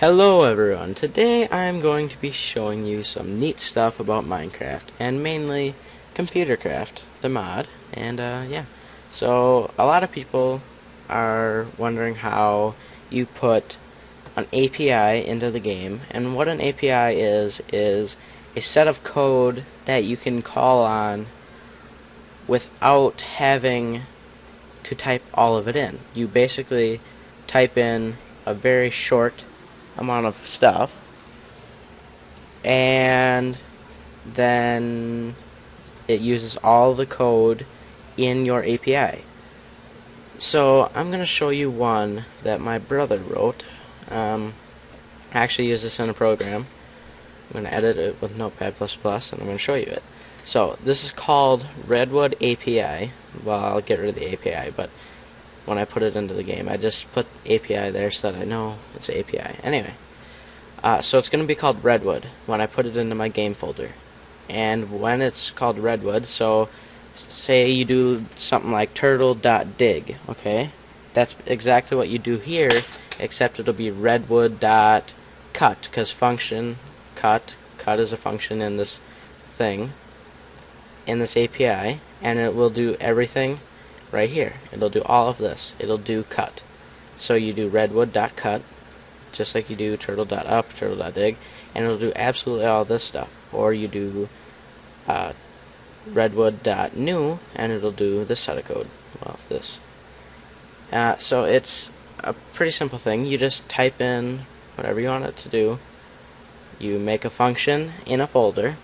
Hello everyone, today I'm going to be showing you some neat stuff about Minecraft, and mainly ComputerCraft, the mod, and yeah. So, a lot of people are wondering how you put an API into the game, and what an API is a set of code that you can call on without having to type all of it in. You basically type in a very short amount of stuff, and then it uses all the code in your API. So I'm going to show you one that my brother wrote. I actually use this in a program. I'm going to edit it with Notepad++, and I'm going to show you it. So this is called Redwood API. Well, I'll get rid of the API, but when I put it into the game, I just put API there so that I know it's API. Anyway. So it's going to be called Redwood when I put it into my game folder. And when it's called Redwood, so say you do something like turtle.dig, okay? That's exactly what you do here, except it'll be redwood.cut, because function cut is a function in this thing, in this API, and it will do everything right here. It'll do all of this. It'll do cut. So you do redwood.cut, just like you do turtle.up, turtle.dig, and it'll do absolutely all this stuff. Or you do redwood.new, and it'll do this set of code. Well, this. So it's a pretty simple thing. You just type in whatever you want it to do. You make a function in a folder,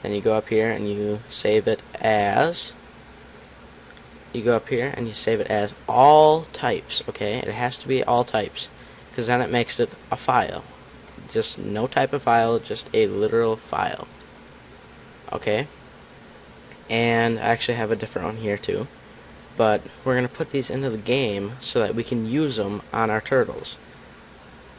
then you go up here and you save it as. You go up here and you save it as all types. Okay, it has to be all types, because then it makes it a file. Just no type of file, just a literal file. Okay? And I actually have a different one here too. But we're going to put these into the game so that we can use them on our turtles.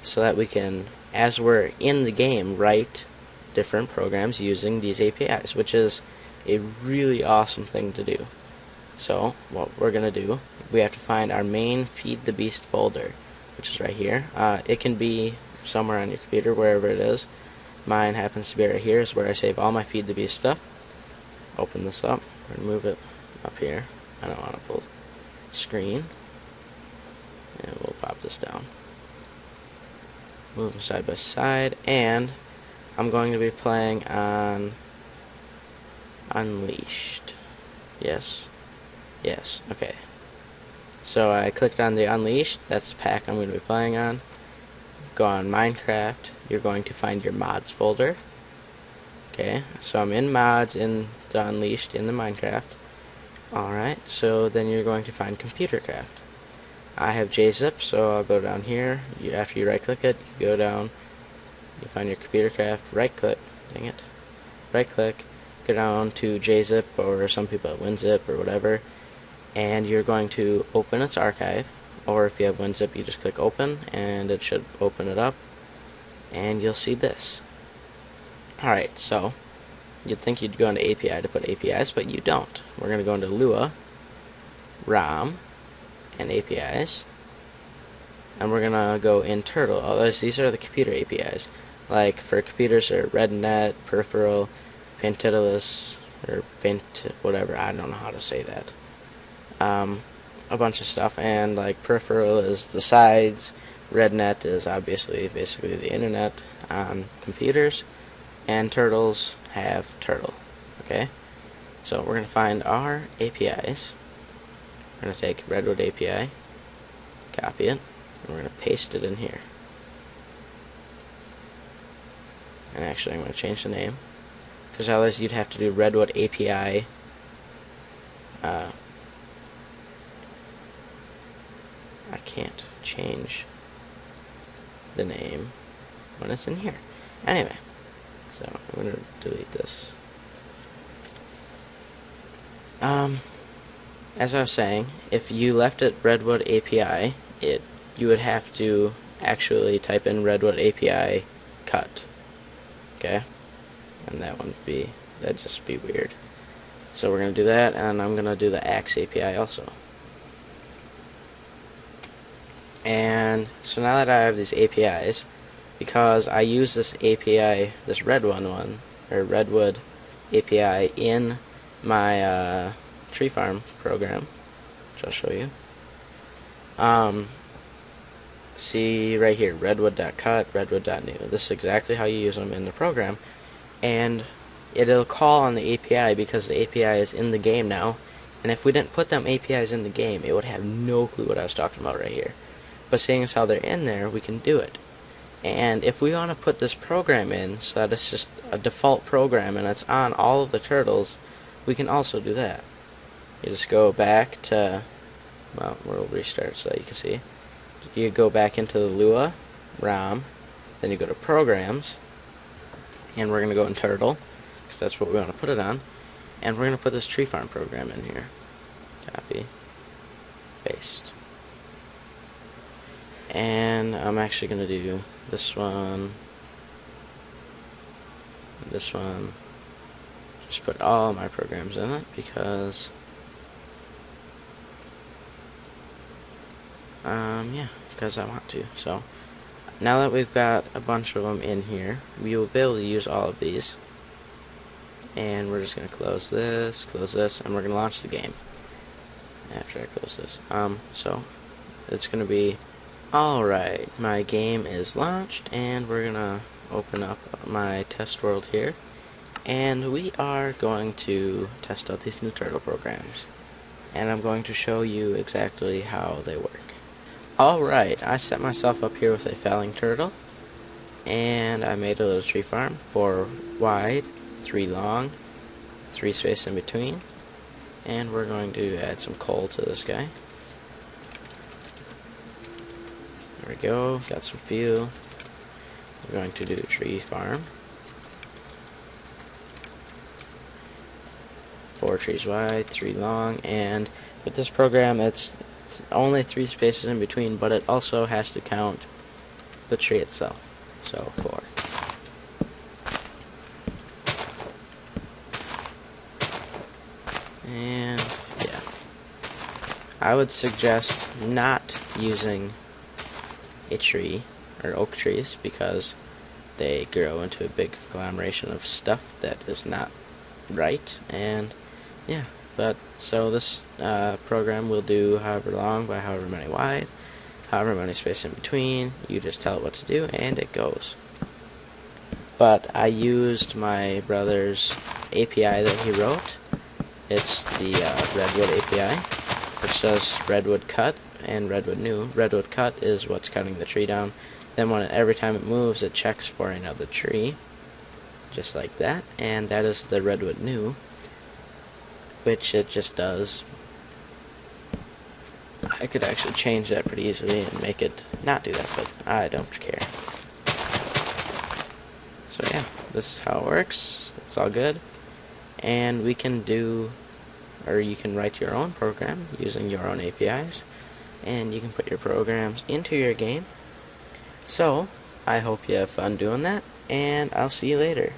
So that we can, as we're in the game, write different programs using these APIs, which is a really awesome thing to do. So, what we're going to do, we have to find our main Feed the Beast folder, which is right here. It can be somewhere on your computer, wherever it is. Mine happens to be right here, is where I save all my Feed the Beast stuff. Open this up, and move it up here. I don't want a full screen. And we'll pop this down. Move them side by side, and I'm going to be playing on Unleashed. Yes. Yes, okay. So I clicked on the Unleashed, that's the pack I'm going to be playing on. Go on Minecraft, you're going to find your mods folder. Okay, so I'm in mods in the Unleashed in the Minecraft. Alright, so then you're going to find ComputerCraft. I have JZip, so I'll go down here. After you right click it, you go down, you find your ComputerCraft, right click, dang it, right click, go down to JZip, or some people at WinZip or whatever, and you're going to open its archive, or if you have WinZip, you just click open and it should open it up, and you'll see this. Alright, so you'd think you'd go into API to put APIs, but you don't. We're going to go into Lua, ROM, and APIs, and we're going to go in Turtle. These are the computer APIs. Like for computers are RedNet, Peripheral, Pentidulous, or whatever, I don't know how to say that. A bunch of stuff, and like Peripheral is the sides, RedNet is obviously basically the internet on computers, and Turtles have Turtle. Okay? So we're going to find our APIs. We're going to take Redwood API, copy it, and we're going to paste it in here. And actually I'm going to change the name, because otherwise you'd have to do Redwood API I can't change the name when it's in here. Anyway, so I'm going to delete this. As I was saying, if you left it Redwood API, you would have to actually type in Redwood API cut. Okay? And that'd just be weird. So we're going to do that, and I'm going to do the Axe API also. And so now that I have these APIs, because I use this API, this Redwood API in my tree farm program, which I'll show you. See right here, redwood.cut, redwood.new. This is exactly how you use them in the program, and it'll call on the API because the API is in the game now. And if we didn't put them APIs in the game, it would have no clue what I was talking about right here. But seeing as how they're in there, we can do it. And if we want to put this program in so that it's just a default program and it's on all of the turtles, we can also do that. You just go back to, well, we'll restart so that you can see. You go back into the Lua ROM, then you go to Programs, and we're going to go in Turtle, because that's what we want to put it on. And we're going to put this tree farm program in here. Copy. Paste. And I'm actually going to do this one. This one. Just put all my programs in it because yeah, because I want to. So now that we've got a bunch of them in here, we will be able to use all of these. And we're just going to close this, and we're going to launch the game after I close this. So it's going to be, alright, my game is launched, and we're going to open up my test world here, and we are going to test out these new turtle programs, and I'm going to show you exactly how they work. Alright, I set myself up here with a felling turtle, and I made a little tree farm, 4 wide, 3 long, 3 space in between, and we're going to add some coal to this guy. There we go, got some fuel. We're going to do a tree farm. 4 trees wide, 3 long, and with this program it's only 3 spaces in between, but it also has to count the tree itself. So 4. And yeah, I would suggest not using a tree or oak trees because they grow into a big conglomeration of stuff that is not right. And yeah, but so this program will do however long by however many wide, however many space in between. You just tell it what to do and it goes. But I used my brother's API that he wrote. It's the Redwood API, which does Redwood cut and Redwood new. Redwood cut is what's cutting the tree down. Then every time it moves, it checks for another tree, just like that. And that is the Redwood new, which it just does. I could actually change that pretty easily and make it not do that, but I don't care. So yeah, this is how it works. It's all good. And we can do, or you can write your own program using your own APIs, and you can put your programs into your game. So I hope you have fun doing that, and I'll see you later.